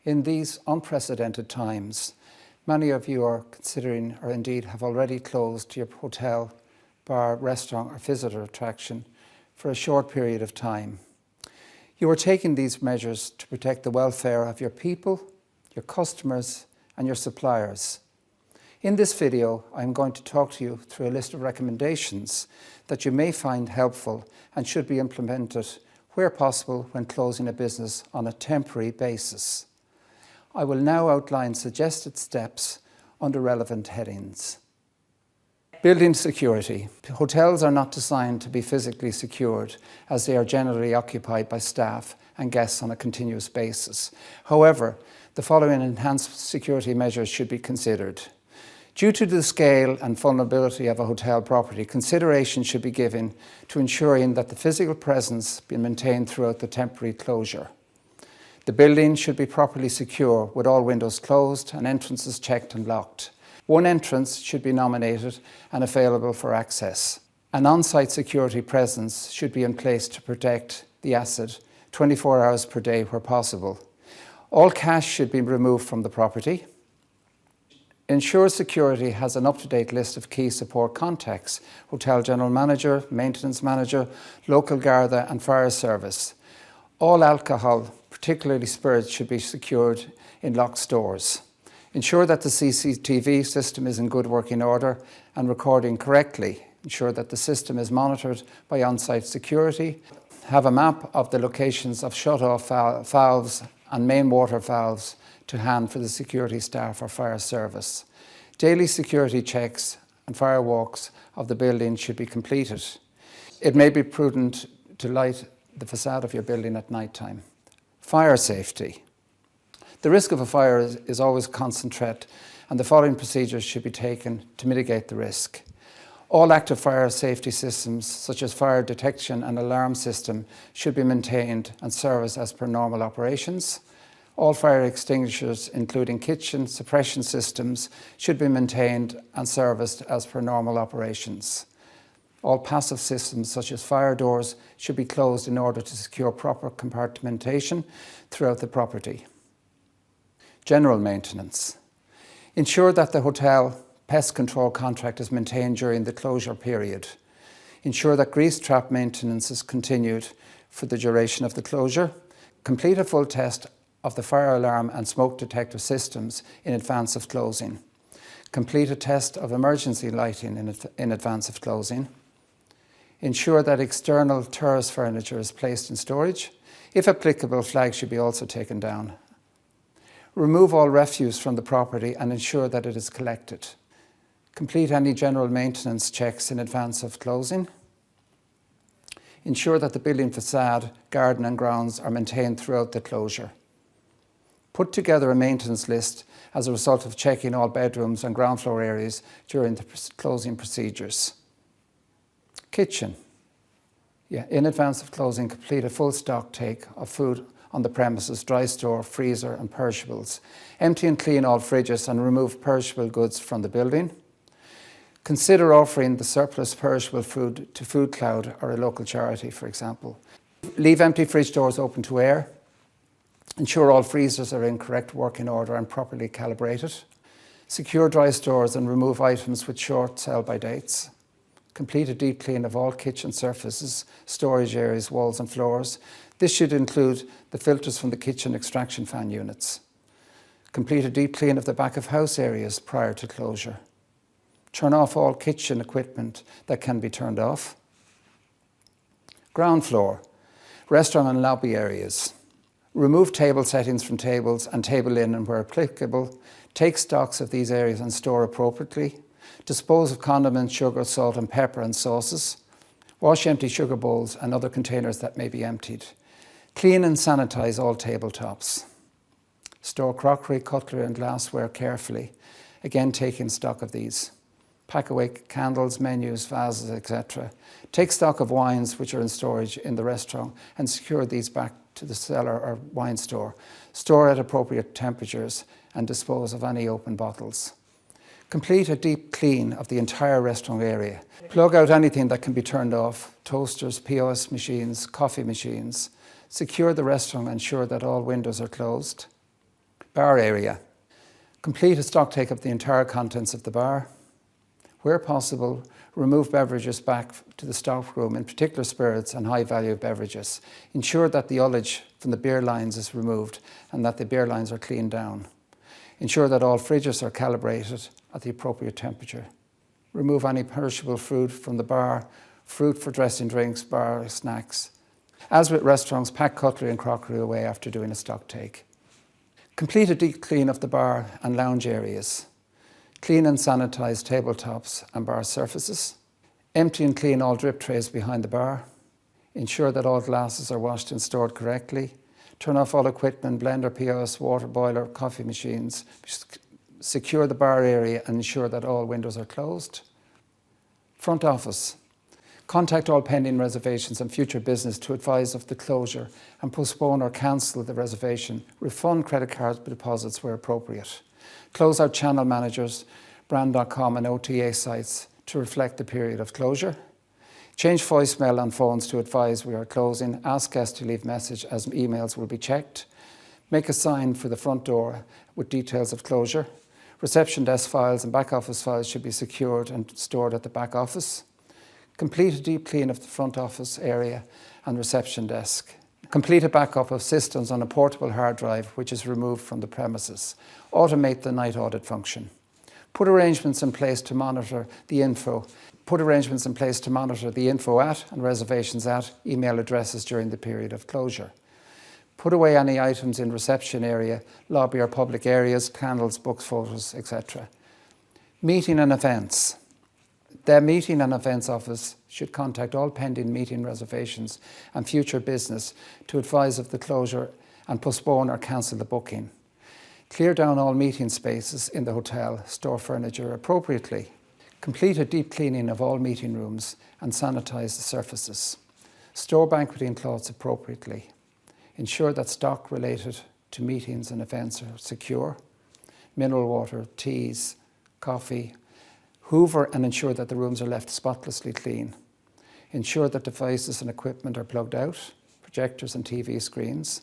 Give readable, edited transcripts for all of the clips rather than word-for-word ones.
In these unprecedented times, many of you are considering, or indeed have already closed your hotel, bar, restaurant or visitor attraction for a short period of time. You are taking these measures to protect the welfare of your people, your customers and your suppliers. In this video, I'm going to talk to you through a list of recommendations that you may find helpful and should be implemented where possible when closing a business on a temporary basis. I will now outline suggested steps under relevant headings. Building security. Hotels are not designed to be physically secured, as they are generally occupied by staff and guests on a continuous basis. However, the following enhanced security measures should be considered. Due to the scale and vulnerability of a hotel property, consideration should be given to ensuring that the physical presence be maintained throughout the temporary closure. The building should be properly secure with all windows closed and entrances checked and locked. One entrance should be nominated and available for access. An on-site security presence should be in place to protect the asset 24 hours per day where possible. All cash should be removed from the property. Ensure security has an up-to-date list of key support contacts: hotel general manager, maintenance manager, local Garda and fire service. All alcohol, particularly spirits, should be secured in locked stores. Ensure that the CCTV system is in good working order and recording correctly. Ensure that the system is monitored by on-site security. Have a map of the locations of shut-off valves and main water valves to hand for the security staff or fire service. Daily security checks and fire walks of the building should be completed. It may be prudent to light the facade of your building at night time. Fire safety. The risk of a fire is always a constant threat, and the following procedures should be taken to mitigate the risk. All active fire safety systems, such as fire detection and alarm system, should be maintained and serviced as per normal operations. All fire extinguishers, including kitchen suppression systems, should be maintained and serviced as per normal operations. All passive systems, such as fire doors, should be closed in order to secure proper compartmentation throughout the property. General maintenance. Ensure that the hotel pest control contract is maintained during the closure period. Ensure that grease trap maintenance is continued for the duration of the closure. Complete a full test of the fire alarm and smoke detector systems in advance of closing. Complete a test of emergency lighting in advance of closing. Ensure that external terrace furniture is placed in storage. If applicable, flags should be also taken down. Remove all refuse from the property and ensure that it is collected. Complete any general maintenance checks in advance of closing. Ensure that the building facade, garden and grounds are maintained throughout the closure. Put together a maintenance list as a result of checking all bedrooms and ground floor areas during the closing procedures. Kitchen. In advance of closing, complete a full stock take of food on the premises, dry store, freezer and perishables. Empty and clean all fridges and remove perishable goods from the building. Consider offering the surplus perishable food to Food Cloud or a local charity, for example. Leave empty fridge doors open to air. Ensure all freezers are in correct working order and properly calibrated. Secure dry stores and remove items with short sell-by dates. Complete a deep clean of all kitchen surfaces, storage areas, walls and floors. This should include the filters from the kitchen extraction fan units. Complete a deep clean of the back of house areas prior to closure. Turn off all kitchen equipment that can be turned off. Ground floor, restaurant and lobby areas. Remove table settings from tables and table linen where applicable. Take stocks of these areas and store appropriately. Dispose of condiments, sugar, salt and pepper and sauces. Wash empty sugar bowls and other containers that may be emptied. Clean and sanitize all tabletops. Store crockery, cutlery and glassware carefully, again taking stock of these. Pack away candles, menus, vases, etc. Take stock of wines which are in storage in the restaurant and secure these back to the cellar or wine store. Store at appropriate temperatures and dispose of any open bottles. Complete a deep clean of the entire restaurant area. Plug out anything that can be turned off: toasters, POS machines, coffee machines. Secure the restaurant and ensure that all windows are closed. Bar area. Complete a stock take of the entire contents of the bar. Where possible, remove beverages back to the stock room, in particular spirits and high-value beverages. Ensure that the ullage from the beer lines is removed and that the beer lines are cleaned down. Ensure that all fridges are calibrated at the appropriate temperature. Remove any perishable fruit from the bar, fruit for dressing drinks, bar snacks. As with restaurants, pack cutlery and crockery away after doing a stock take. Complete a deep clean of the bar and lounge areas. Clean and sanitize tabletops and bar surfaces. Empty and clean all drip trays behind the bar. Ensure that all glasses are washed and stored correctly. Turn off all equipment, blender, POS, water boiler, coffee machines. Secure the bar area and ensure that all windows are closed. Front office. Contact all pending reservations and future business to advise of the closure and postpone or cancel the reservation. Refund credit card deposits where appropriate. Close out channel managers, brand.com and OTA sites to reflect the period of closure. Change voicemail on phones to advise we are closing. Ask guests to leave message as emails will be checked. Make a sign for the front door with details of closure. Reception desk files and back office files should be secured and stored at the back office. Complete a deep clean of the front office area and reception desk. Complete a backup of systems on a portable hard drive which is removed from the premises. Automate the night audit function. Put arrangements in place to monitor the info. Put arrangements in place to monitor the info at and reservations at email addresses during the period of closure. Put away any items in reception area, lobby or public areas, candles, books, photos, etc. Meeting and events. The meeting and events office should contact all pending meeting reservations and future business to advise of the closure and postpone or cancel the booking. Clear down all meeting spaces in the hotel, store furniture appropriately. Complete a deep cleaning of all meeting rooms and sanitize the surfaces. Store banqueting cloths appropriately. Ensure that stock related to meetings and events are secure. Mineral water, teas, coffee. Hoover and ensure that the rooms are left spotlessly clean. Ensure that devices and equipment are plugged out, projectors and TV screens.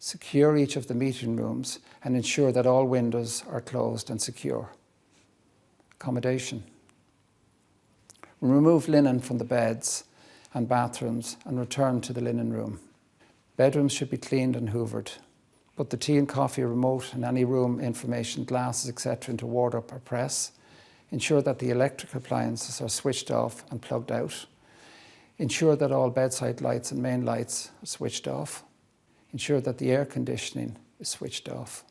Secure each of the meeting rooms and ensure that all windows are closed and secure. Accommodation. Remove linen from the beds and bathrooms and return to the linen room. Bedrooms should be cleaned and hoovered. Put the tea and coffee remote and any room information, glasses, etc. into wardrobe or press. Ensure that the electric appliances are switched off and plugged out. Ensure that all bedside lights and main lights are switched off. Ensure that the air conditioning is switched off.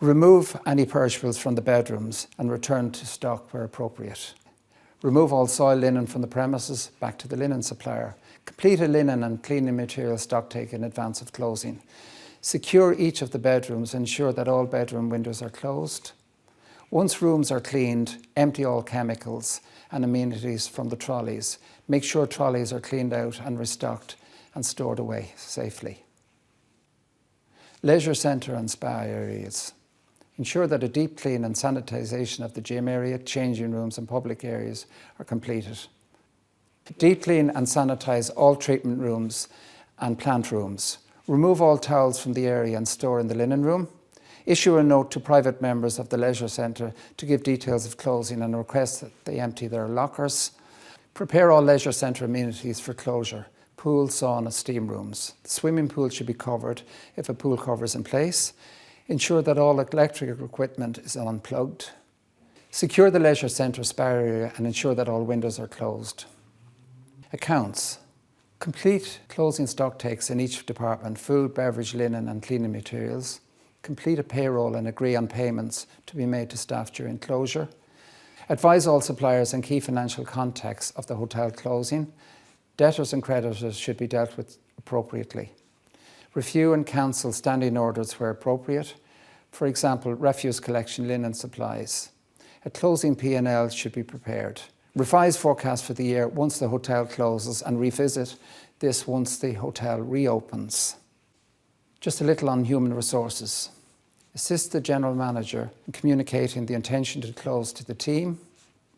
Remove any perishables from the bedrooms and return to stock where appropriate. Remove all soiled linen from the premises back to the linen supplier. Complete a linen and cleaning material stock take in advance of closing. Secure each of the bedrooms and ensure that all bedroom windows are closed. Once rooms are cleaned, empty all chemicals and amenities from the trolleys. Make sure trolleys are cleaned out and restocked and stored away safely. Leisure centre and spa areas. Ensure that a deep clean and sanitisation of the gym area, changing rooms and public areas are completed. Deep clean and sanitise all treatment rooms and plant rooms. Remove all towels from the area and store in the linen room. Issue a note to private members of the leisure centre to give details of closing and request that they empty their lockers. Prepare all leisure centre amenities for closure. Pool, sauna, steam rooms. The swimming pool should be covered if a pool cover is in place. Ensure that all electrical equipment is unplugged. Secure the leisure centre spa area and ensure that all windows are closed. Accounts. Complete closing stock takes in each department, food, beverage, linen and cleaning materials. Complete a payroll and agree on payments to be made to staff during closure. Advise all suppliers and key financial contacts of the hotel closing. Debtors and creditors should be dealt with appropriately. Review and cancel standing orders where appropriate. For example, refuse collection, linen supplies. A closing P&L should be prepared. Revise forecast for the year once the hotel closes and revisit this once the hotel reopens. Just a little on human resources. Assist the general manager in communicating the intention to close to the team.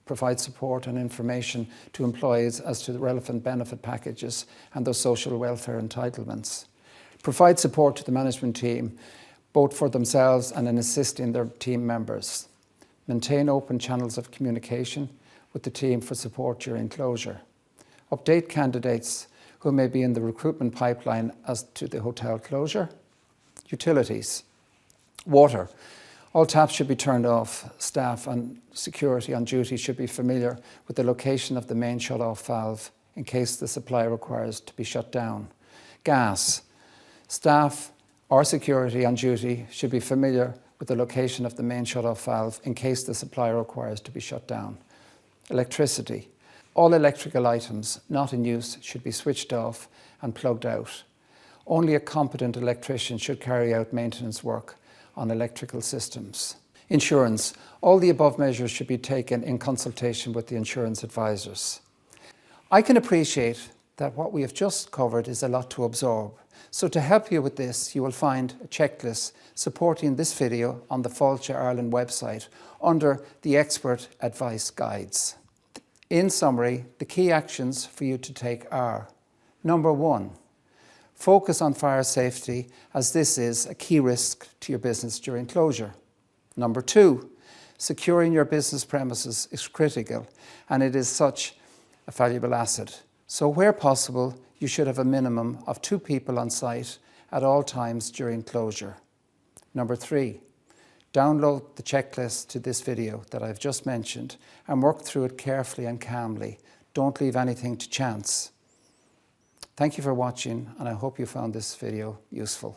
Provide support and information to employees as to the relevant benefit packages and their social welfare entitlements. Provide support to the management team both for themselves and in assisting their team members. Maintain open channels of communication with the team for support during closure. Update candidates who may be in the recruitment pipeline as to the hotel closure. Utilities. Water. All taps should be turned off. Staff and security on duty should be familiar with the location of the main shut-off valve in case the supply requires to be shut down. Gas. Staff or security on duty should be familiar with the location of the main shut-off valve in case the supply requires to be shut down. Electricity. All electrical items not in use should be switched off and plugged out. Only a competent electrician should carry out maintenance work on electrical systems. Insurance. All the above measures should be taken in consultation with the insurance advisors. I can appreciate that what we have just covered is a lot to absorb. So to help you with this, you will find a checklist supporting this video on the Fáilte Ireland website under the Expert Advice Guides. In summary, the key actions for you to take are: number 1, focus on fire safety, as this is a key risk to your business during closure. Number 2, securing your business premises is critical, and it is such a valuable asset. So where possible, you should have a minimum of 2 people on site at all times during closure. Number 3, download the checklist to this video that I've just mentioned and work through it carefully and calmly. Don't leave anything to chance. Thank you for watching, and I hope you found this video useful.